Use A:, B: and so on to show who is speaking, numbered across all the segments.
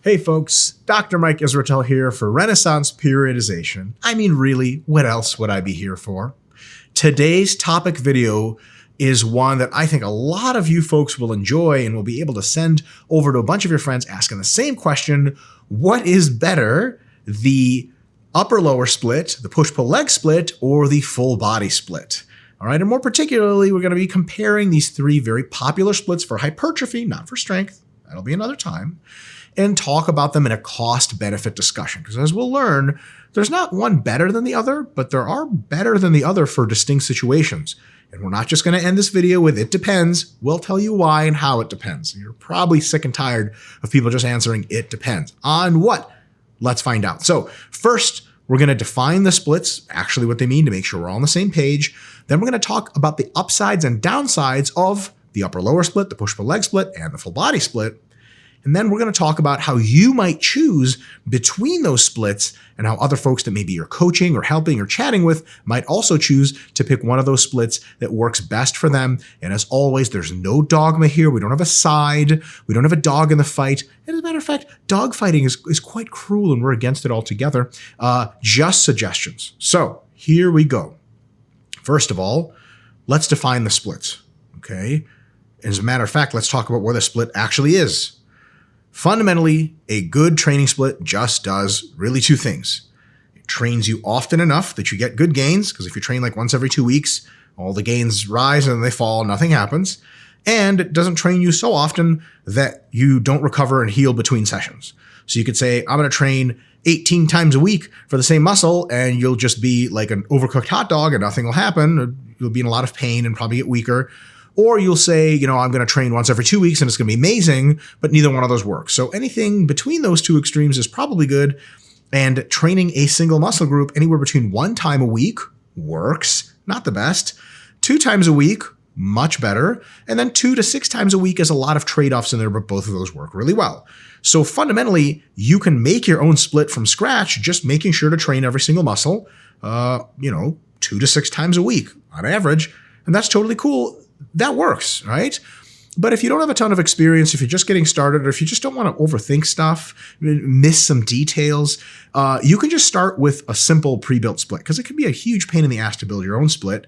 A: Hey folks, Dr. Mike Israetel here for Renaissance Periodization. I mean, really, what else would I be here for? Today's topic video is one that I think a lot of you folks will enjoy and will be able to send over to a bunch of your friends asking the same question: what is better, the upper-lower split, the push-pull-leg split, or the full-body split? All right, and more particularly, we're going to be comparing these three very popular splits for hypertrophy, not for strength. That'll be another time. And talk about them in a cost-benefit discussion. Because as we'll learn, there's not one better than the other, but there are better than the other for distinct situations. And we're not just going to end this video with "it depends." We'll tell you why and how it depends. You're probably sick and tired of people just answering "it depends." On what? Let's find out. So first, we're going to define the splits, actually what they mean, to make sure we're all on the same page. Then we're going to talk about the upsides and downsides of the upper-lower split, the push-pull-leg split, and the full-body split. And then we're going to talk about how you might choose between those splits and how other folks that maybe you're coaching or helping or chatting with might also choose to pick one of those splits that works best for them. And as always, there's no dogma here. We don't have a side. We don't have a dog in the fight. And as a matter of fact, dog fighting is quite cruel and we're against it altogether. Just suggestions. So here we go. First of all, let's define the splits. Okay. As a matter of fact, let's talk about where the split actually is. Fundamentally, a good training split just does really two things. It trains you often enough that you get good gains, because if you train like once every 2 weeks, all the gains rise and then they fall, nothing happens. And it doesn't train you so often that you don't recover and heal between sessions. So you could say, I'm going to train 18 times a week for the same muscle, and you'll just be like an overcooked hot dog and nothing will happen. You'll be in a lot of pain and probably get weaker. Or you'll say, I'm going to train once every 2 weeks and it's going to be amazing, but neither one of those works. So anything between those two extremes is probably good. And training a single muscle group anywhere between 1 time a week works, not the best. 2 times a week, much better. And then 2 to 6 times a week is a lot of trade-offs in there, but both of those work really well. So fundamentally, you can make your own split from scratch, just making sure to train every single muscle, 2 to 6 times a week on average. And that's totally cool. That works, right? But if you don't have a ton of experience, if you're just getting started, or if you just don't want to overthink stuff, miss some details, you can just start with a simple pre-built split, because it can be a huge pain in the ass to build your own split.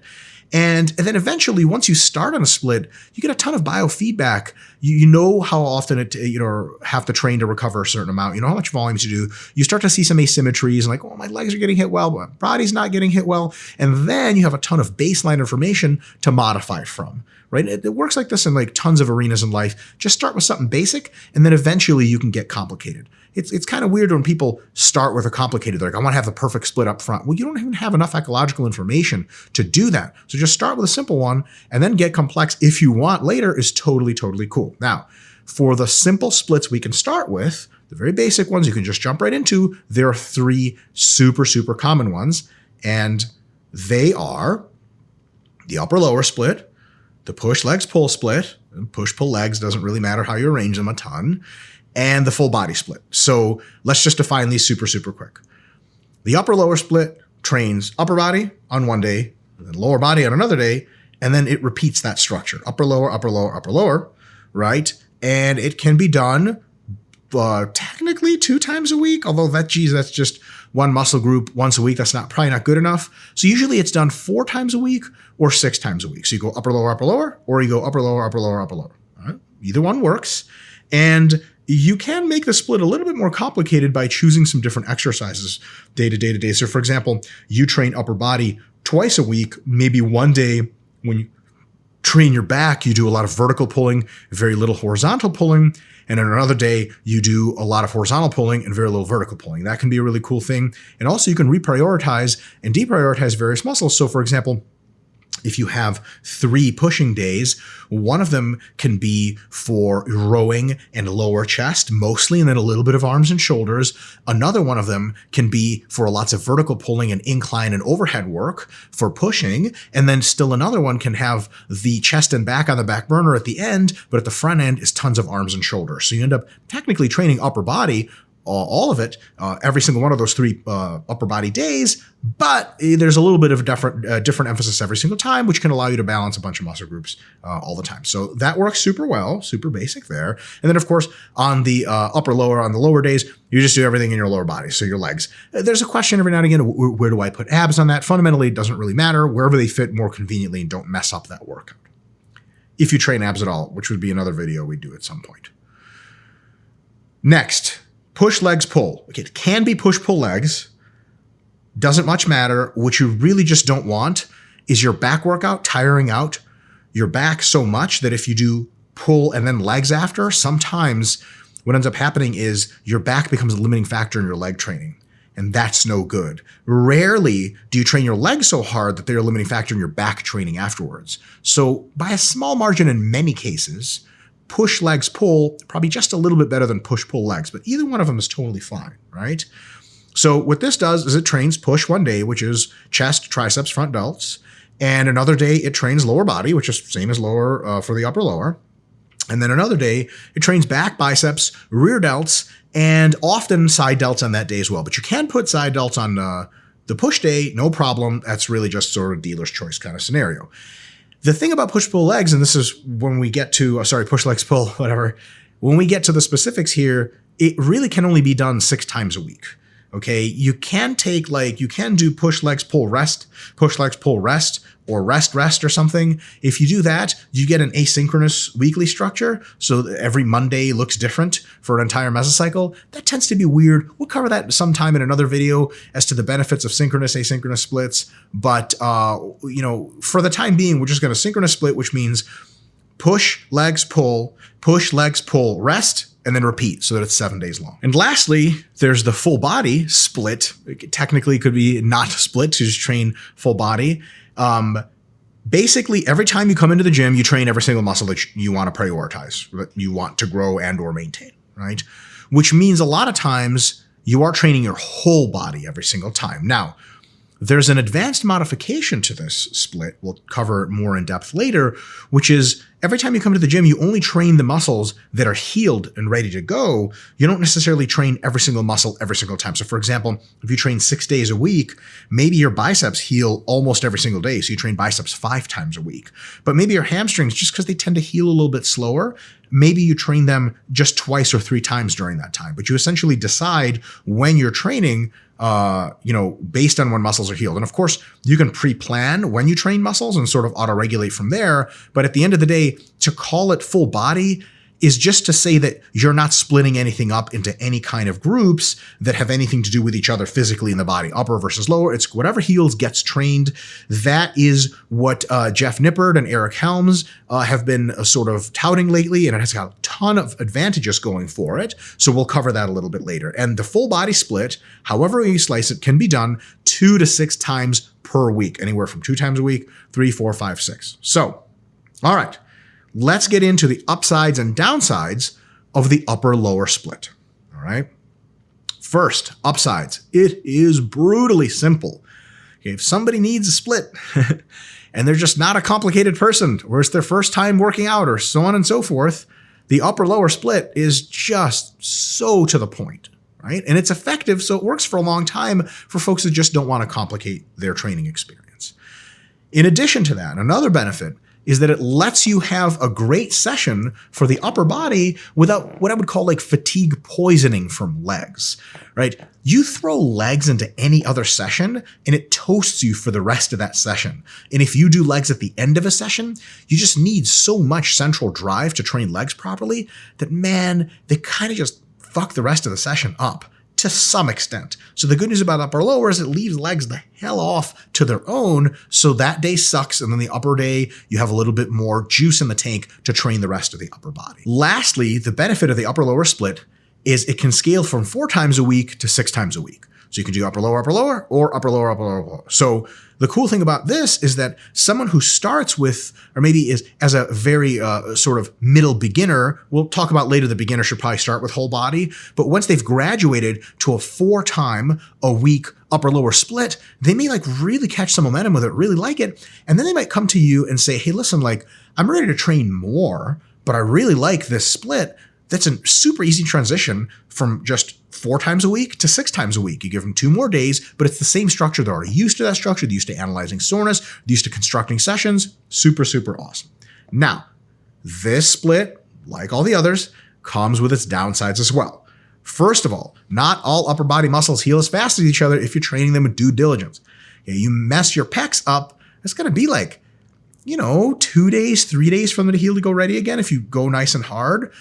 A: And then eventually, once you start on a split, you get a ton of biofeedback. You know how often have to train to recover a certain amount. You know how much volumes you do. You start to see some asymmetries and like, oh, my legs are getting hit well, but my body's not getting hit well. And then you have a ton of baseline information to modify from, right? It works like this in like tons of arenas in life. Just start with something basic, and then eventually you can get complicated. It's kind of weird when people start with a complicated, they're like, I want to have the perfect split up front. Well, you don't even have enough ecological information to do that. So just start with a simple one and then get complex if you want later is totally, totally cool. Now, for the simple splits we can start with, the very basic ones you can just jump right into, there are 3 super, super common ones. And they are the upper-lower split, the push-legs-pull split, and push-pull legs doesn't really matter how you arrange them a ton, and the full body split. So let's just define these super, super quick. The upper-lower split trains upper body on one day, and then lower body on another day, and then it repeats that structure. Upper, lower, upper, lower, upper, lower, right? And it can be done technically 2 times a week, although that's just one muscle group once a week. That's probably not good enough. So usually it's done 4 times a week or 6 times a week. So you go upper, lower, or you go upper, lower, upper, lower, upper, lower. All right? Either one works. And you can make the split a little bit more complicated by choosing some different exercises day to day to day. So for example, you train upper body twice a week, maybe one day when you train your back, you do a lot of vertical pulling, very little horizontal pulling. And then another day you do a lot of horizontal pulling and very little vertical pulling. That can be a really cool thing. And also you can reprioritize and deprioritize various muscles. So for example, if you have 3 pushing days, one of them can be for rowing and lower chest mostly, and then a little bit of arms and shoulders. Another one of them can be for lots of vertical pulling and incline and overhead work for pushing. And then still another one can have the chest and back on the back burner at the end, but at the front end is tons of arms and shoulders. So you end up technically training upper body all of it, every single one of those 3 upper body days, but there's a little bit of different emphasis every single time, which can allow you to balance a bunch of muscle groups all the time. So that works super well, super basic there. And then of course, on the upper lower, on the lower days, you just do everything in your lower body. So your legs. There's a question every now and again, where do I put abs on that? Fundamentally, it doesn't really matter. Wherever they fit more conveniently and don't mess up that workout. If you train abs at all, which would be another video we do at some point. Next, push legs pull. Okay, it can be push-pull legs. Doesn't much matter. What you really just don't want is your back workout tiring out your back so much that if you do pull and then legs after, sometimes what ends up happening is your back becomes a limiting factor in your leg training. And that's no good. Rarely do you train your legs so hard that they're a limiting factor in your back training afterwards. So by a small margin in many cases, push legs pull, probably just a little bit better than push pull legs, but either one of them is totally fine, right? So what this does is it trains push one day, which is chest, triceps, front delts. And another day it trains lower body, which is same as lower for the upper lower. And then another day it trains back, biceps, rear delts, and often side delts on that day as well. But you can put side delts on the push day, no problem. That's really just sort of dealer's choice kind of scenario. The thing about push-pull legs, and this is when we get to, push legs pull, whatever. When we get to the specifics here, it really can only be done 6 times a week. Okay, you can take you can do push legs pull rest, push legs pull rest, or rest or something. If you do that, you get an asynchronous weekly structure. So every Monday looks different for an entire mesocycle. That tends to be weird. We'll cover that sometime in another video as to the benefits of synchronous, asynchronous splits. But for the time being, we're just going to synchronous split, which means push legs pull, rest, and then repeat so that it's 7 days long. And lastly, there's the full body split. It technically could be not split to just train full body. Basically, every time you come into the gym, you train every single muscle that you want to prioritize, that you want to grow and or maintain, right? Which means a lot of times you are training your whole body every single time. Now, there's an advanced modification to this split. We'll cover it more in depth later, which is every time you come to the gym, you only train the muscles that are healed and ready to go. You don't necessarily train every single muscle every single time. So for example, if you train 6 days a week, maybe your biceps heal almost every single day. So you train biceps 5 times a week. But maybe your hamstrings, just because they tend to heal a little bit slower, maybe you train them just 2 or 3 times during that time. But you essentially decide when you're training based on when muscles are healed. And of course, you can pre-plan when you train muscles and sort of auto-regulate from there. But at the end of the day, to call it full body is just to say that you're not splitting anything up into any kind of groups that have anything to do with each other physically in the body, upper versus lower. It's whatever heals gets trained. That is what Jeff Nippard and Eric Helms have been sort of touting lately, and it has got a ton of advantages going for it. So we'll cover that a little bit later. And the full body split, however you slice it, can be done 2 to 6 times per week, anywhere from 2 times a week, 3, 4, 5, 6. So, all right. Let's get into the upsides and downsides of the upper-lower split, all right? First, upsides. It is brutally simple. Okay, if somebody needs a split and they're just not a complicated person, or it's their first time working out, or so on and so forth, the upper-lower split is just so to the point, right? And it's effective, so it works for a long time for folks that just don't want to complicate their training experience. In addition to that, another benefit is that it lets you have a great session for the upper body without what I would call like fatigue poisoning from legs, right? You throw legs into any other session and it toasts you for the rest of that session. And if you do legs at the end of a session, you just need so much central drive to train legs properly that, man, they kind of just fuck the rest of the session up to some extent. So the good news about upper lower is it leaves legs the hell off to their own. So that day sucks. And then the upper day, you have a little bit more juice in the tank to train the rest of the upper body. Lastly, the benefit of the upper lower split is it can scale from 4 times a week to 6 times a week. So you can do upper lower, or upper lower, upper lower. So the cool thing about this is that someone who starts with, or maybe is as a very sort of middle beginner, we'll talk about later, the beginner should probably start with whole body. But once they've graduated to a 4-time-a-week upper lower split, they may like really catch some momentum with it, really like it. And then they might come to you and say, hey, listen, like I'm ready to train more, but I really like this split. that's a super easy transition from just 4 times a week to 6 times a week. You give them 2 more days, but it's the same structure. They're already used to that structure. They're used to analyzing soreness. They're used to constructing sessions. Super, super awesome. Now, this split, like all the others, comes with its downsides as well. First of all, not all upper body muscles heal as fast as each other if you're training them with due diligence. Okay, you mess your pecs up, it's going to be like, 2 days, 3 days for them to heal to go ready again if you go nice and hard.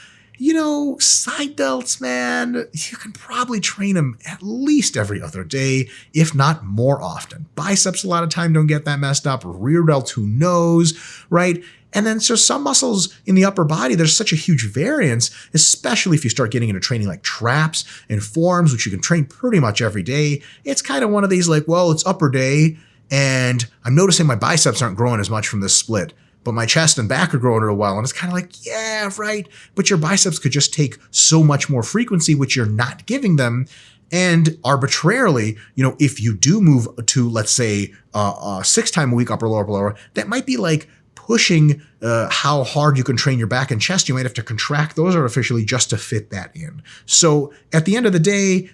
A: Side delts, man, you can probably train them at least every other day, if not more often. Biceps a lot of time don't get that messed up. Rear delts, who knows, right? And then so some muscles in the upper body, there's such a huge variance, especially if you start getting into training like traps and forearms, which you can train pretty much every day. It's kind of one of these like, well, it's upper day, and I'm noticing my biceps aren't growing as much from this split, but my chest and back are growing real well. And it's kind of like, yeah, right. But your biceps could just take so much more frequency, which you're not giving them. And arbitrarily, if you do move to, let's say, 6 times a week, upper, lower, that might be like pushing how hard you can train your back and chest. You might have to contract those artificially just to fit that in. So at the end of the day,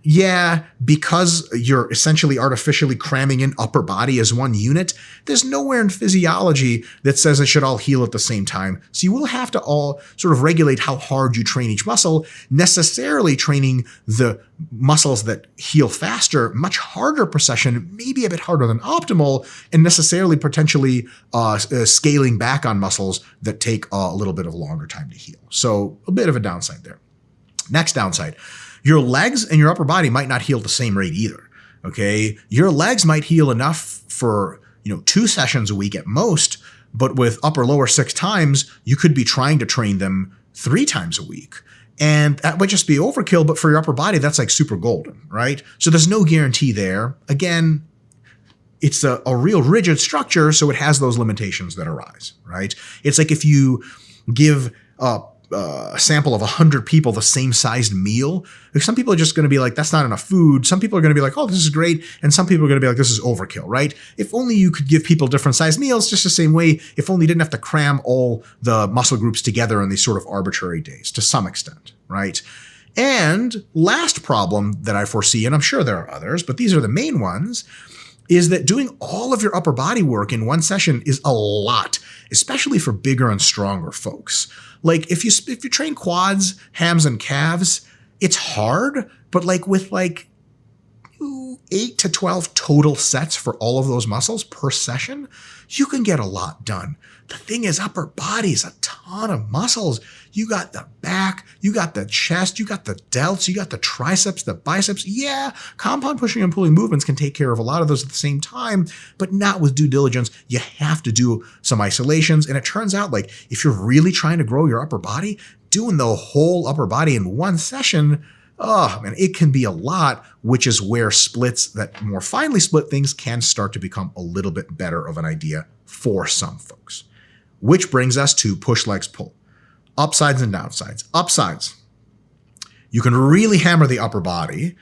A: yeah, because you're essentially artificially cramming in upper body as one unit, there's nowhere in physiology that says it should all heal at the same time. So you will have to all sort of regulate how hard you train each muscle, necessarily training the muscles that heal faster, much harder per session, maybe a bit harder than optimal, and necessarily potentially scaling back on muscles that take a little bit of longer time to heal. So a bit of a downside there. Next downside. Your legs and your upper body might not heal at the same rate either, okay? Your legs might heal enough for, 2 sessions a week at most, but with upper, lower 6 times, you could be trying to train them 3 times a week. And that might just be overkill, but for your upper body, that's like super golden, right? So there's no guarantee there. Again, it's a real rigid structure, so it has those limitations that arise, right? It's like if you give a sample of 100 people the same sized meal. Like some people are just going to be like, that's not enough food. Some people are going to be like, oh, this is great. And some people are going to be like, this is overkill, right? If only you could give people different sized meals, just the same way, if only you didn't have to cram all the muscle groups together on these sort of arbitrary days to some extent, right? And last problem that I foresee, and I'm sure there are others, but these are the main ones, is that doing all of your upper body work in one session is a lot, especially for bigger and stronger folks. Like if you train quads, hams, and calves, it's hard, but like with 8 to 12 total sets for all of those muscles per session, you can get a lot done. The thing is, upper body is a ton of muscles. You got the back, you got the chest, you got the delts, you got the triceps, the biceps. Yeah, compound pushing and pulling movements can take care of a lot of those at the same time, but not with due diligence. You have to do some isolations. And it turns out like if you're really trying to grow your upper body, doing the whole upper body in one session, oh man, it can be a lot, which is where splits that more finely split things can start to become a little bit better of an idea for some folks. Which brings us to push legs pull. Upsides and downsides. Upsides. You can really hammer the upper body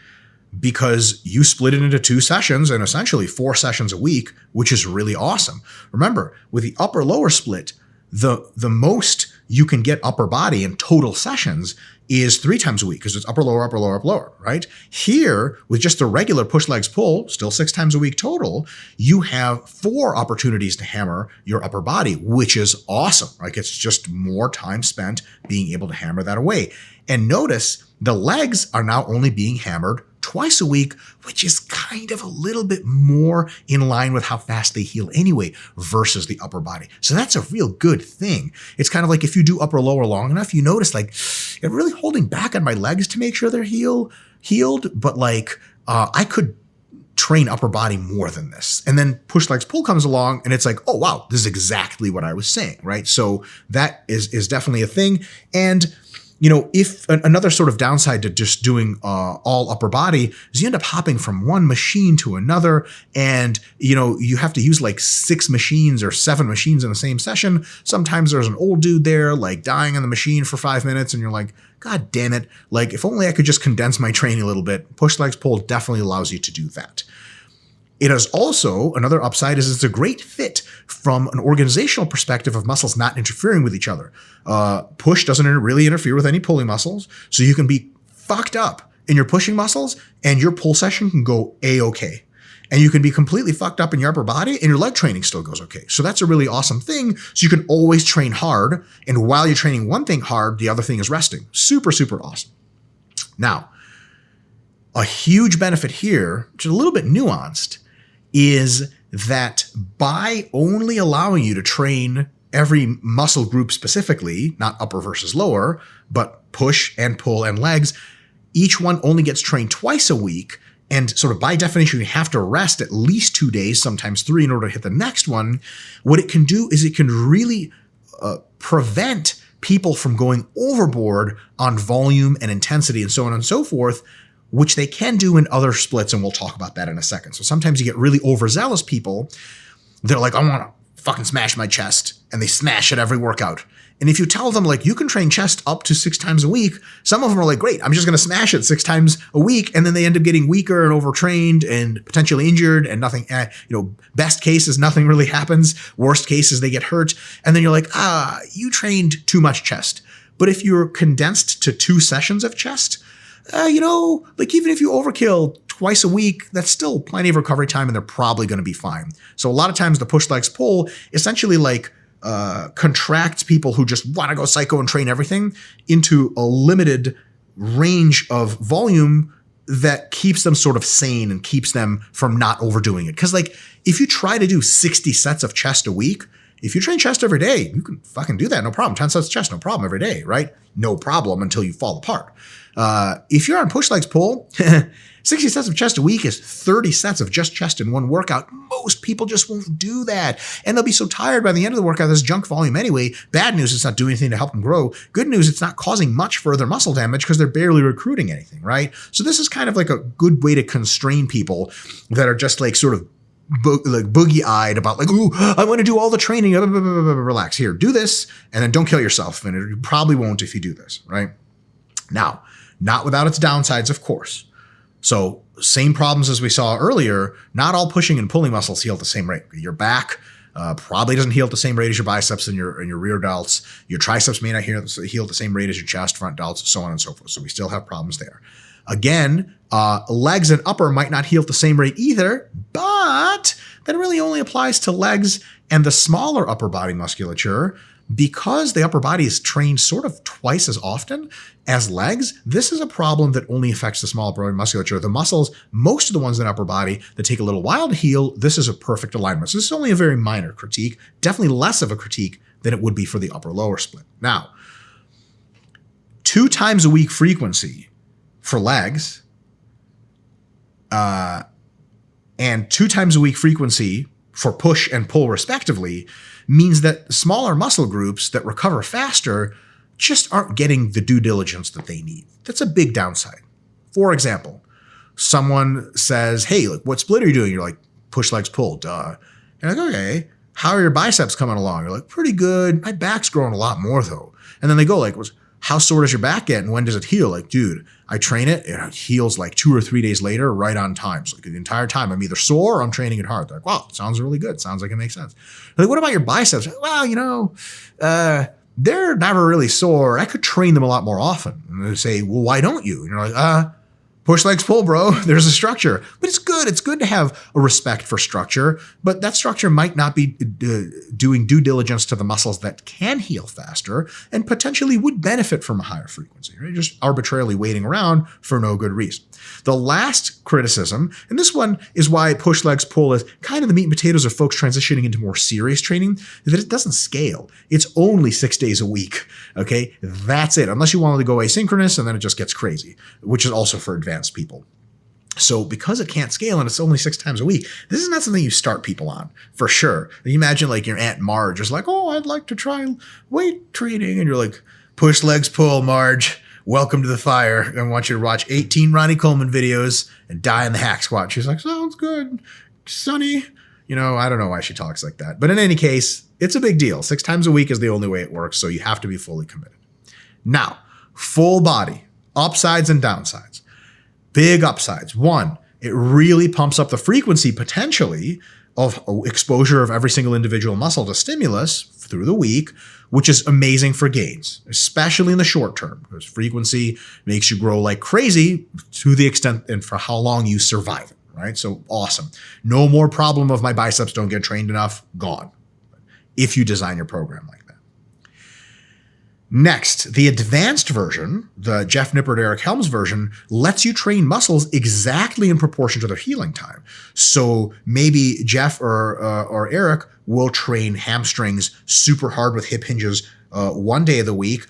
A: because you split it into 2 sessions and essentially 4 sessions a week, which is really awesome. Remember, with the upper lower split, the most you can get upper body in total sessions is 3 times a week because it's upper, lower, right? Here, with just the regular push legs pull, still 6 times a week total, you have 4 opportunities to hammer your upper body, which is awesome. Like it's just more time spent being able to hammer that away. And notice the legs are now only being hammered twice a week, which is kind of a little bit more in line with how fast they heal anyway versus the upper body. So that's a real good thing. It's kind of like if you do upper lower long enough, you notice like I'm really holding back on my legs to make sure they're healed, but like I could train upper body more than this. And then push legs pull comes along and it's like, oh wow, this is exactly what I was saying, right? So that is definitely a thing. And if another sort of downside to just doing all upper body is you end up hopping from one machine to another and, you have to use like 6 machines or 7 machines in the same session. Sometimes there's an old dude there like dying on the machine for 5 minutes and you're like, God damn it. Like if only I could just condense my training a little bit. Push legs pull definitely allows you to do that. It is also, another upside is it's a great fit from an organizational perspective of muscles not interfering with each other. Push doesn't really interfere with any pulling muscles, so you can be fucked up in your pushing muscles and your pull session can go A-okay. And you can be completely fucked up in your upper body and your leg training still goes okay. So that's a really awesome thing. So you can always train hard. And while you're training one thing hard, the other thing is resting. Super, super awesome. Now, a huge benefit here, which is a little bit nuanced, is that by only allowing you to train every muscle group specifically, not upper versus lower, but push and pull and legs, each one only gets trained twice a week. And sort of by definition, you have to rest at least 2 days, sometimes 3 in order to hit the next one. What it can do is it can really prevent people from going overboard on volume and intensity and so on and so forth, which they can do in other splits. And we'll talk about that in a second. So sometimes you get really overzealous people. They're like, I want to fucking smash my chest. And they smash it every workout. And if you tell them like you can train chest up to 6 times a week, some of them are like, great, I'm just going to smash it 6 times a week. And then they end up getting weaker and overtrained and potentially injured and nothing, best case is nothing really happens. Worst case is they get hurt. And then you're like, you trained too much chest. But if you're condensed to 2 sessions of chest, like even if you overkill twice a week, that's still plenty of recovery time and they're probably going to be fine. So a lot of times the push legs pull essentially like contracts people who just want to go psycho and train everything into a limited range of volume that keeps them sort of sane and keeps them from not overdoing it. Because like if you try to do 60 sets of chest a week, if you train chest every day, you can fucking do that. No problem. 10 sets of chest, no problem every day, right? No problem until you fall apart. If you're on push legs pull, 60 sets of chest a week is 30 sets of just chest in one workout. Most people just won't do that. And they'll be so tired by the end of the workout, this junk volume anyway. Bad news, it's not doing anything to help them grow. Good news, it's not causing much further muscle damage because they're barely recruiting anything, right? So this is kind of like a good way to constrain people that are just like sort of boogie-eyed about like, ooh, I want to do all the training. Relax here, do this, and then don't kill yourself. And you probably won't if you do this, right? Now, not without its downsides, of course. So same problems as we saw earlier, not all pushing and pulling muscles heal at the same rate. Your back probably doesn't heal at the same rate as your biceps and your rear delts. Your triceps may not heal at the same rate as your chest, front delts, so on and so forth. So we still have problems there. Again, legs and upper might not heal at the same rate either, but that really only applies to legs and the smaller upper body musculature. Because the upper body is trained sort of twice as often as legs, this is a problem that only affects the small upper body musculature. The muscles, most of the ones in the upper body that take a little while to heal, this is a perfect alignment. So this is only a very minor critique, definitely less of a critique than it would be for the upper lower split. Now, 2 times a week frequency for legs and 2 times a week frequency for push and pull respectively means that smaller muscle groups that recover faster just aren't getting the due diligence that they need. That's a big downside. For example, someone says, hey, like, what split are you doing? You're like, push legs pull, duh. And I'm like, okay, how are your biceps coming along? You're like, pretty good. My back's growing a lot more though. And then they go like, how sore does your back get and when does it heal? Like, dude, I train it and it heals like 2 or 3 days later, right on time. So like the entire time I'm either sore or I'm training it hard. They're like, wow, sounds really good. Sounds like it makes sense. They're like, what about your biceps? Well, they're never really sore. I could train them a lot more often. And they say, well, why don't you? And you're like, push legs pull, bro. There's a structure. But it's good. It's good to have a respect for structure, but that structure might not be doing due diligence to the muscles that can heal faster and potentially would benefit from a higher frequency, right? Just arbitrarily waiting around for no good reason. The last criticism, and this one is why push legs pull is kind of the meat and potatoes of folks transitioning into more serious training, is that it doesn't scale. It's only 6 days a week, okay? That's it, unless you wanted to go asynchronous and then it just gets crazy, which is also for advanced people. So because it can't scale and it's only 6 times a week, this is not something you start people on, for sure. You imagine like your Aunt Marge is like, oh, I'd like to try weight training. And you're like, push legs pull, Marge. Welcome to the fire. I want you to watch 18 Ronnie Coleman videos and die in the hack squat. She's like, sounds good, Sonny. I don't know why she talks like that. But in any case, it's a big deal. 6 times a week is the only way it works. So you have to be fully committed. Now, full body, upsides and downsides. Big upsides. 1, It really pumps up the frequency potentially of exposure of every single individual muscle to stimulus through the week, which is amazing for gains, especially in the short term, because frequency makes you grow like crazy to the extent and for how long you survive it, right? So awesome. No more problem of my biceps don't get trained enough, gone, if you design your program like that. Next, the advanced version, the Jeff Nippert, Eric Helms version, lets you train muscles exactly in proportion to their healing time. So maybe Jeff or Eric will train hamstrings super hard with hip hinges one day of the week,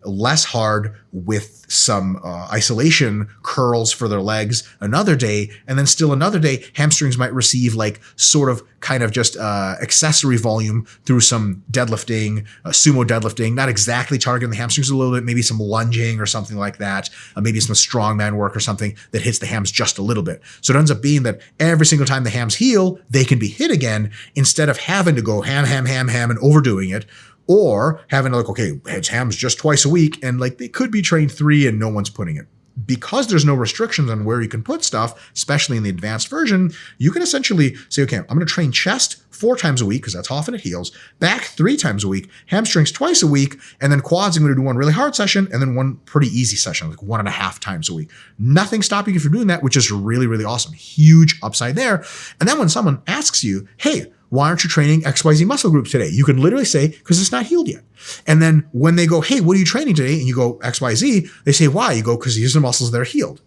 A: less hard with some isolation curls for their legs another day, and then still another day, hamstrings might receive like sort of kind of just accessory volume through some deadlifting, sumo deadlifting, not exactly targeting the hamstrings a little bit, maybe some lunging or something like that, maybe some strongman work or something that hits the hams just a little bit. So it ends up being that every single time the hams heal, they can be hit again instead of having to go ham, and overdoing it, or having to like, okay, it's hams just twice a week, and like they could be trained 3 and no one's putting it. Because there's no restrictions on where you can put stuff, especially in the advanced version, you can essentially say, okay, I'm going to train chest 4 times a week because that's how often it heals, back 3 times a week, hamstrings twice a week, and then quads, I'm going to do one really hard session and then one pretty easy session, like 1.5 times a week. Nothing stopping you from doing that, which is really, really awesome. Huge upside there. And then when someone asks you, hey, why aren't you training XYZ muscle groups today? You can literally say, because it's not healed yet. And then when they go, hey, what are you training today? And you go XYZ, they say, why? You go, because these are the muscles that are healed.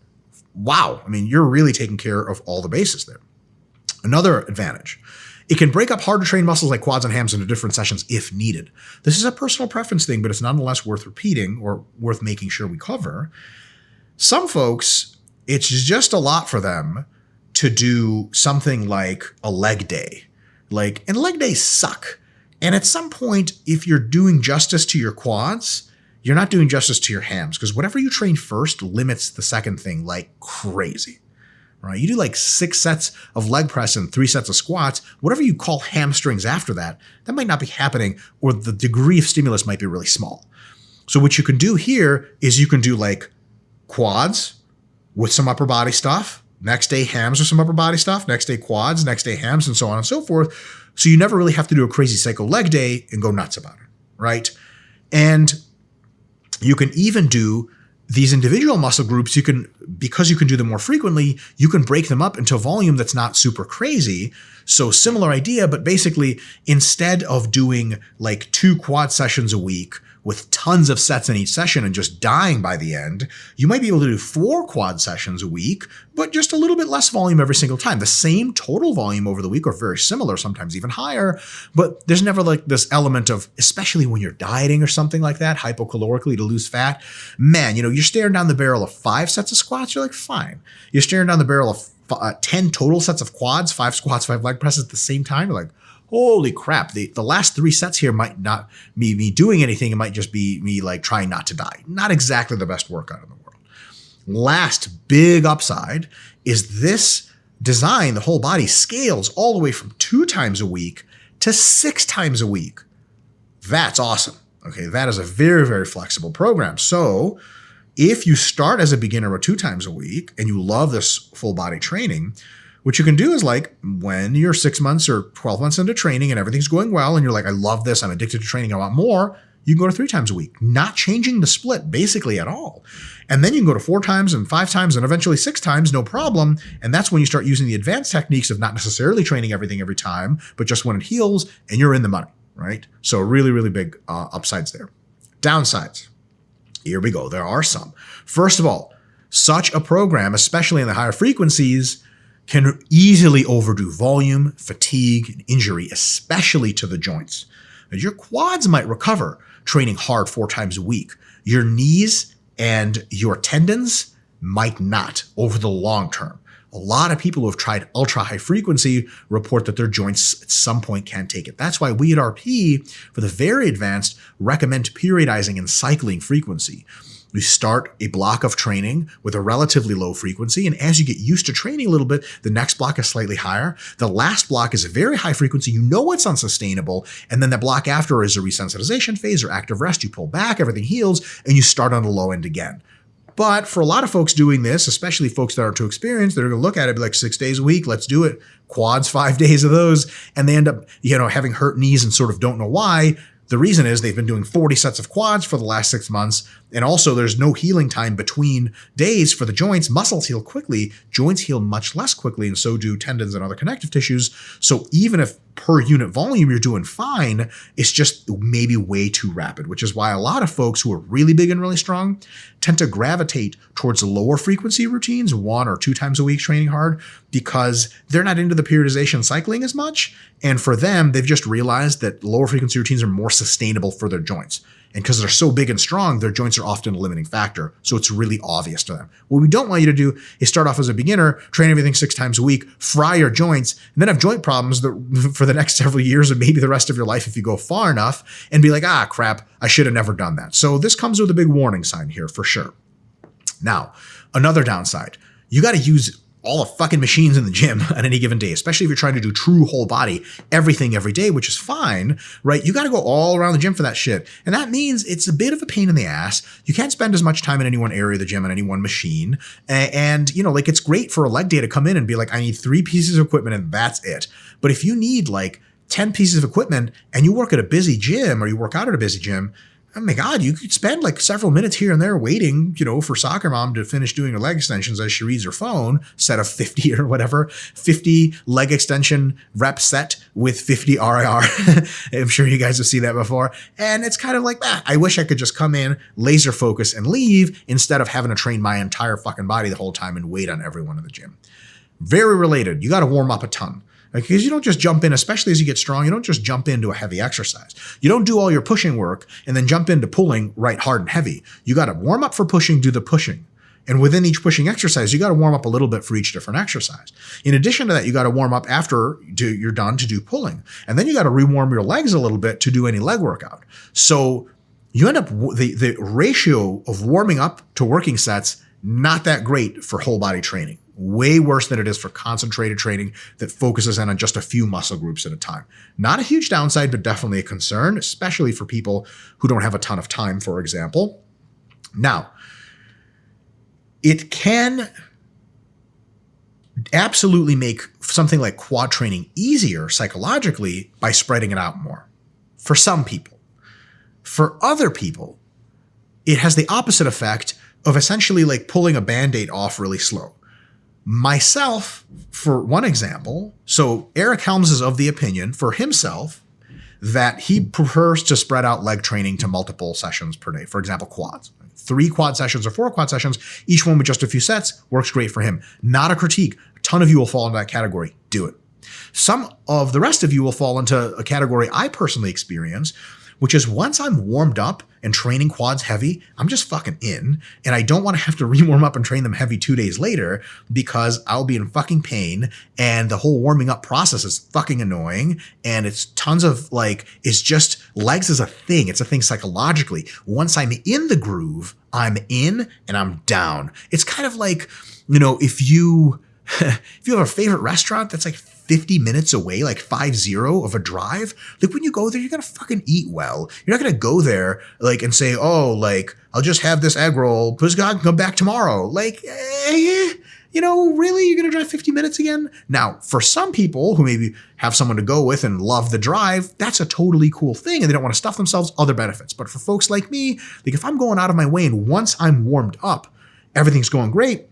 A: Wow. I mean, you're really taking care of all the bases there. Another advantage, it can break up hard to train muscles like quads and hams into different sessions if needed. This is a personal preference thing, but it's nonetheless worth repeating or worth making sure we cover. Some folks, it's just a lot for them to do something like a leg day. And leg days suck. And at some point, if you're doing justice to your quads, you're not doing justice to your hams, because whatever you train first limits the second thing like crazy, right? You do like 6 sets of leg press and 3 sets of squats, whatever you call hamstrings after that, that might not be happening, or the degree of stimulus might be really small. So what you can do here is you can do like quads with some upper body stuff, next day hams with some upper body stuff, next day quads, next day hams, and so on and so forth. So you never really have to do a crazy psycho leg day and go nuts about it, right? And you can even do these individual muscle groups, because you can do them more frequently, you can break them up into volume that's not super crazy. So similar idea, but basically instead of doing like 2 quad sessions a week with tons of sets in each session and just dying by the end, you might be able to do 4 quad sessions a week, but just a little bit less volume every single time. The same total volume over the week, or very similar, sometimes even higher, but there's never like this element of, especially when you're dieting or something like that, hypocalorically to lose fat, man, you're staring down the barrel of 5 sets of squats, you're like, fine. You're staring down the barrel of 10 total sets of quads, 5 squats, 5 leg presses at the same time, you're like, holy crap, the last 3 sets here might not be me doing anything. It might just be me like trying not to die. Not exactly the best workout in the world. Last big upside is this design, the whole body scales all the way from 2 times a week to 6 times a week. That's awesome. Okay, that is a very, very flexible program. So if you start as a beginner with 2 times a week and you love this full body training, what you can do is like when you're 6 months or 12 months into training and everything's going well and you're like, I love this, I'm addicted to training, I want more, you can go to 3 times a week, not changing the split basically at all. And then you can go to 4 times and 5 times and eventually 6 times, no problem. And that's when you start using the advanced techniques of not necessarily training everything every time, but just when it heals and you're in the money, right? So really, really big upsides there. Downsides. Here we go. There are some. First of all, such a program, especially in the higher frequencies, can easily overdo volume, fatigue, and injury, especially to the joints. And your quads might recover training hard 4 times a week. Your knees and your tendons might not over the long term. A lot of people who have tried ultra high frequency report that their joints at some point can't take it. That's why we at RP, for the very advanced, recommend periodizing and cycling frequency. You start a block of training with a relatively low frequency, and as you get used to training a little bit, the next block is slightly higher. The last block is a very high frequency. You know it's unsustainable, and then the block after is a resensitization phase or active rest. You pull back, everything heals, and you start on the low end again. But for a lot of folks doing this, especially folks that aren't too experienced, they're going to look at it and be like 6 days a week, let's do it. Quads, 5 days of those. And they end up, having hurt knees and sort of don't know why. The reason is they've been doing 40 sets of quads for the last 6 months. And also there's no healing time between days for the joints. Muscles heal quickly, joints heal much less quickly, and so do tendons and other connective tissues. So even if per unit volume you're doing fine, it's just maybe way too rapid, which is why a lot of folks who are really big and really strong tend to gravitate towards lower frequency routines, 1 or 2 times a week training hard, because they're not into the periodization cycling as much. And for them, they've just realized that lower frequency routines are more sustainable for their joints. And because they're so big and strong, their joints are often a limiting factor. So it's really obvious to them. What we don't want you to do is start off as a beginner, train everything 6 times a week, fry your joints, and then have joint problems for the next several years or maybe the rest of your life if you go far enough, and be like, crap, I should have never done that. So this comes with a big warning sign here for sure. Now, another downside, you got to use all the fucking machines in the gym on any given day, especially if you're trying to do true whole body, everything every day, which is fine, right? You got to go all around the gym for that shit. And that means it's a bit of a pain in the ass. You can't spend as much time in any one area of the gym on any one machine. And it's great for a leg day to come in and be like, I need 3 pieces of equipment and that's it. But if you need like 10 pieces of equipment and you work at a busy gym or you work out at a busy gym, oh my God, you could spend like several minutes here and there waiting, for soccer mom to finish doing her leg extensions as she reads her phone, set of 50 or whatever, 50 leg extension rep set with 50 RIR. I'm sure you guys have seen that before. And it's kind of like, I wish I could just come in, laser focus and leave instead of having to train my entire fucking body the whole time and wait on everyone in the gym. Very related. You got to warm up a ton. Because you don't just jump in, especially as you get strong, you don't just jump into a heavy exercise. You don't do all your pushing work and then jump into pulling right hard and heavy. You got to warm up for pushing, do the pushing. And within each pushing exercise, you got to warm up a little bit for each different exercise. In addition to that, you got to warm up after you're done to do pulling. And then you got to rewarm your legs a little bit to do any leg workout. So you end up, the ratio of warming up to working sets, not that great for whole body training. Way worse than it is for concentrated training that focuses in on just a few muscle groups at a time. Not a huge downside, but definitely a concern, especially for people who don't have a ton of time, for example. Now, it can absolutely make something like quad training easier psychologically by spreading it out more. For some people. For other people, it has the opposite effect of essentially like pulling a Band-Aid off really slow. Myself, for one example, so Eric Helms is of the opinion for himself that he prefers to spread out leg training to multiple sessions per day. For example, quads. 3 quad sessions or 4 quad sessions, each one with just a few sets, works great for him. Not a critique. A ton of you will fall into that category. Do it. Some of the rest of you will fall into a category I personally experience, which is once I'm warmed up and training quads heavy, I'm just fucking in. And I don't want to have to re-warm up and train them heavy 2 days later because I'll be in fucking pain. And the whole warming up process is fucking annoying. And it's tons of it's just legs is a thing. It's a thing psychologically. Once I'm in the groove, I'm in and I'm down. It's kind of like, if you have a favorite restaurant that's like 50 minutes away, like 50 of a drive, like when you go there, you're going to fucking eat well. You're not going to go there and say, I'll just have this egg roll, please God, come back tomorrow. Really? You're going to drive 50 minutes again? Now, for some people who maybe have someone to go with and love the drive, that's a totally cool thing and they don't want to stuff themselves, other benefits. But for folks like me, if I'm going out of my way and once I'm warmed up, everything's going great,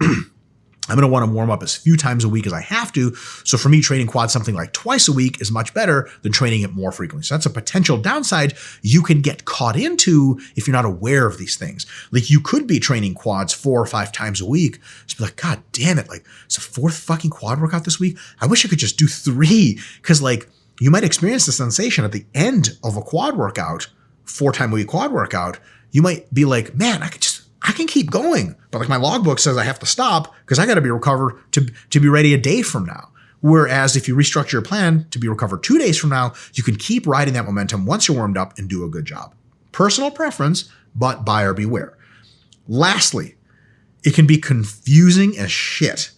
A: I'm going to want to warm up as few times a week as I have to. So for me, training quad something like twice a week is much better than training it more frequently. So that's a potential downside you can get caught into if you're not aware of these things. You could be training quads 4 or 5 times a week. Just be like, God damn it. It's a 4th fucking quad workout this week. I wish I could just do 3 because you might experience the sensation at the end of a quad workout, 4-time-a-week quad workout. You might be like, man, I can keep going, but my logbook says I have to stop because I got to be recovered to be ready a day from now. Whereas if you restructure your plan to be recovered 2 days from now, you can keep riding that momentum once you're warmed up and do a good job. Personal preference, but buyer beware. Lastly, it can be confusing as shit,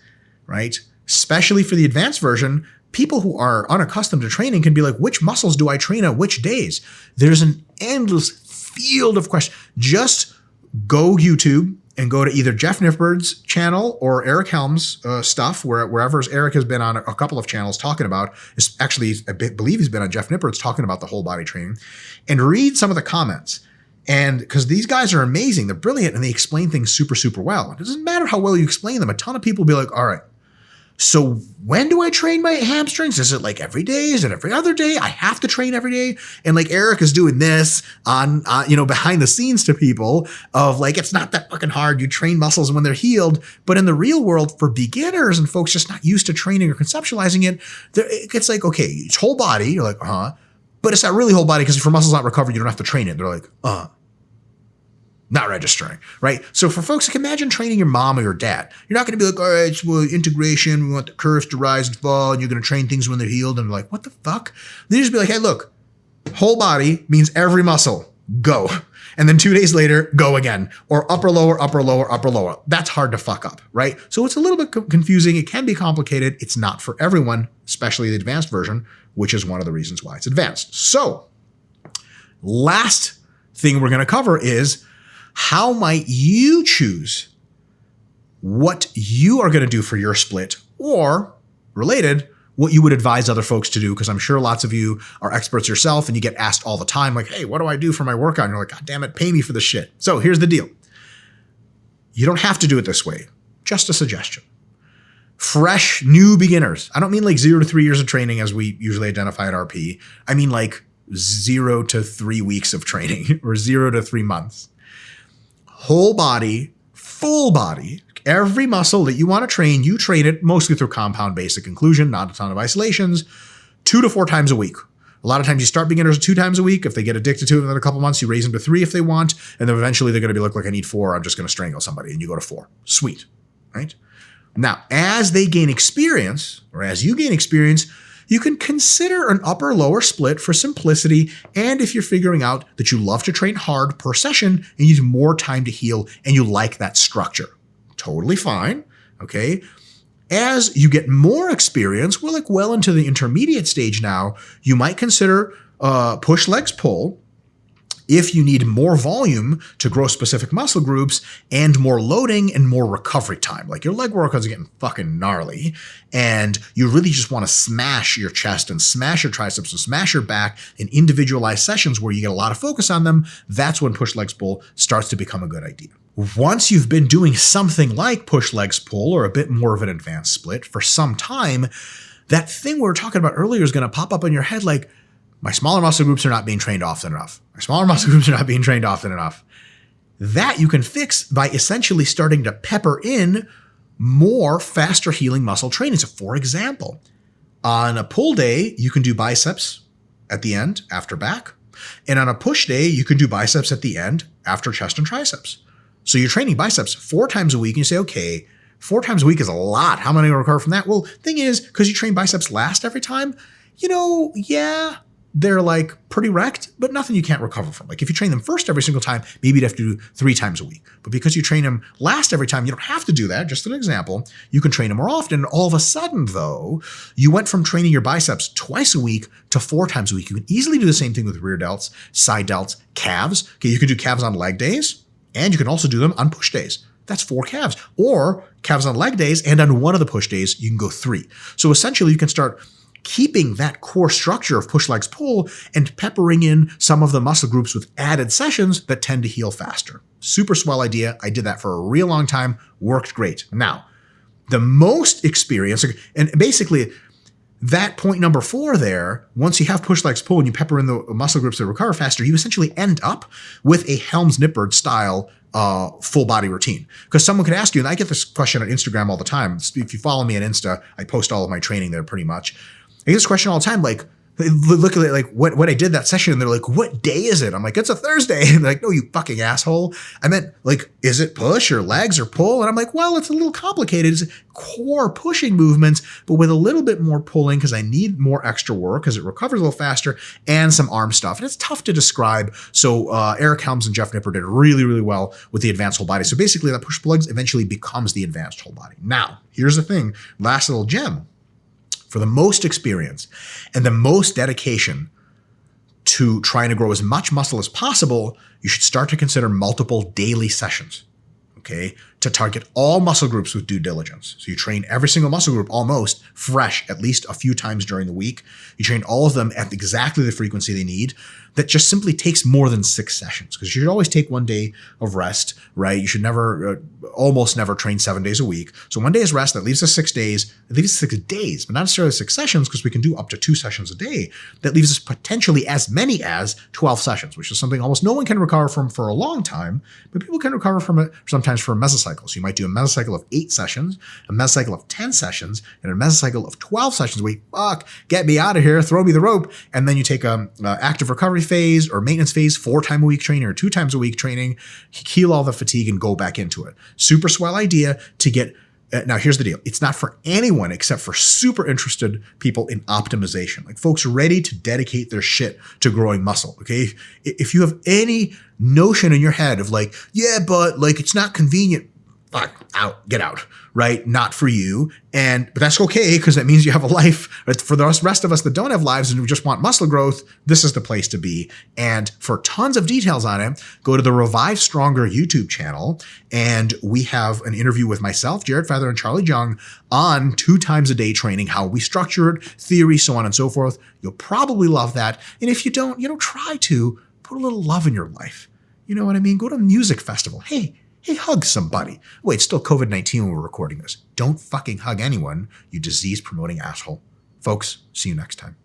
A: right? Especially for the advanced version, people who are unaccustomed to training can be like, which muscles do I train at which days? There's an endless field of questions. Just go YouTube and go to either Jeff Nippard's channel or Eric Helms' stuff, wherever Eric has been on a couple of channels talking about. Actually, I believe he's been on Jeff Nippard's talking about the whole body training, and read some of the comments. And because these guys are amazing, they're brilliant, and they explain things super, super well. It doesn't matter how well you explain them. A ton of people will be like, all right, so when do I train my hamstrings? Is it like every day? Is it every other day? I have to train every day. And like Eric is doing this on, behind the scenes to people of like, it's not that fucking hard. You train muscles when they're healed. But in the real world for beginners and folks just not used to training or conceptualizing it, it's like, okay, it's whole body. You're like, but it's not really whole body because if your muscle's not recovered, you don't have to train it. They're like, not registering, right? So for folks, like imagine training your mom or your dad. You're not going to be like, all right, well, integration, we want the curves to rise and fall, and you're going to train things when they're healed. And they're like, what the fuck? They just be like, hey, look, whole body means every muscle, go. And then 2 days later, go again. Or upper, lower, upper, lower, upper, lower. That's hard to fuck up, right? So it's a little bit confusing. It can be complicated. It's not for everyone, especially the advanced version, which is one of the reasons why it's advanced. So last thing we're going to cover is how might you choose what you are going to do for your split, or related, what you would advise other folks to do? Because I'm sure lots of you are experts yourself and you get asked all the time, like, hey, what do I do for my workout? And you're like, God damn it, pay me for this shit. So here's the deal. You don't have to do it this way. Just a suggestion. Fresh, new beginners. I don't mean like 0 to 3 years of training as we usually identify at RP. I mean like 0 to 3 weeks of training or 0 to 3 months. Whole body, full body, every muscle that you want to train, you train it mostly through compound basic inclusion, not a ton of isolations, 2 to 4 times a week. A lot of times you start beginners 2 times a week. If they get addicted to it in a couple months, you raise them to 3 if they want. And then eventually they're going to be like, I need 4. I'm just going to strangle somebody. And you go to 4. Sweet, right? Now, as they gain experience, or as you gain experience, you can consider an upper-lower split for simplicity, and if you're figuring out that you love to train hard per session and you need more time to heal and you like that structure. Totally fine, okay? As you get more experience, we're like well into the intermediate stage now, you might consider push legs pull if you need more volume to grow specific muscle groups and more loading and more recovery time. Like your leg workouts are getting fucking gnarly and you really just want to smash your chest and smash your triceps and smash your back in individualized sessions where you get a lot of focus on them. That's when push legs pull starts to become a good idea. Once you've been doing something like push legs pull or a bit more of an advanced split for some time, that thing we were talking about earlier is going to pop up in your head like, my smaller muscle groups are not being trained often enough. My smaller muscle groups are not being trained often enough. That you can fix by essentially starting to pepper in more faster healing muscle training. So for example, on a pull day, you can do biceps at the end after back. And on a push day, you can do biceps at the end after chest and triceps. So you're training biceps 4 times a week and you say, okay, 4 times a week is a lot. How am I going to recover from that? Well, thing is, because you train biceps last every time, yeah, they're like pretty wrecked, but nothing you can't recover from. Like if you train them first every single time, maybe you'd have to do 3 times a week. But because you train them last every time, you don't have to do that. Just an example. You can train them more often. All of a sudden, though, you went from training your biceps twice a week to 4 times a week. You can easily do the same thing with rear delts, side delts, calves. Okay, you can do calves on leg days, and you can also do them on push days. That's 4 calves. Or calves on leg days, and on one of the push days, you can go 3. So essentially, you can start keeping that core structure of push legs pull and peppering in some of the muscle groups with added sessions that tend to heal faster. Super swell idea. I did that for a real long time. Worked great. Now, the most experience, and basically that point number 4 there, once you have push legs pull and you pepper in the muscle groups that recover faster, you essentially end up with a Helms-Nippard style full body routine. Because someone could ask you, and I get this question on Instagram all the time. If you follow me on Insta, I post all of my training there pretty much. I get this question all the time, like, look at it, like what I did that session, and they're like, what day is it? I'm like, it's a Thursday. And they're like, no, you fucking asshole. I meant, like, is it push or legs or pull? And I'm like, well, it's a little complicated. It's core pushing movements, but with a little bit more pulling because I need more extra work because it recovers a little faster, and some arm stuff. And it's tough to describe. So Eric Helms and Jeff Nippard did really, really well with the advanced whole body. So basically that push legs eventually becomes the advanced whole body. Now, here's the thing. Last little gem. For the most experience and the most dedication to trying to grow as much muscle as possible, you should start to consider multiple daily sessions. okay, to target all muscle groups with due diligence. So you train every single muscle group almost fresh at least a few times during the week. You train all of them at exactly the frequency they need. That just simply takes more than 6 sessions, because you should always take 1 day of rest, right? You should never, almost never train 7 days a week. So 1 day is rest. That leaves us 6 days. It leaves us 6 days, but not necessarily 6 sessions, because we can do up to 2 sessions a day. That leaves us potentially as many as 12 sessions, which is something almost no one can recover from for a long time, but people can recover from it sometimes for a mesocycle. So you might do a mesocycle of 8 sessions, a mesocycle of 10 sessions, and a mesocycle of 12 sessions. Wait, fuck, get me out of here, throw me the rope. And then you take a active recovery phase or maintenance phase, 4 times a week training or 2 times a week training, heal all the fatigue and go back into it. Super swell idea to get. Now, here's the deal. It's not for anyone except for super interested people in optimization, like folks ready to dedicate their shit to growing muscle. Okay. If you have any notion in your head of like, yeah, but like, it's not convenient, fuck, out, get out, right? Not for you. But that's okay, because that means you have a life. But for the rest of us that don't have lives and who just want muscle growth, this is the place to be. And for tons of details on it, go to the Revive Stronger YouTube channel. And we have an interview with myself, Jared Feather, and Charlie Jung on 2 times a day training, how we structure it, theory, so on and so forth. You'll probably love that. And if you don't, try to put a little love in your life. You know what I mean? Go to a music festival. Hey, hug somebody. Wait, it's still COVID-19 when we're recording this. Don't fucking hug anyone, you disease-promoting asshole. Folks, see you next time.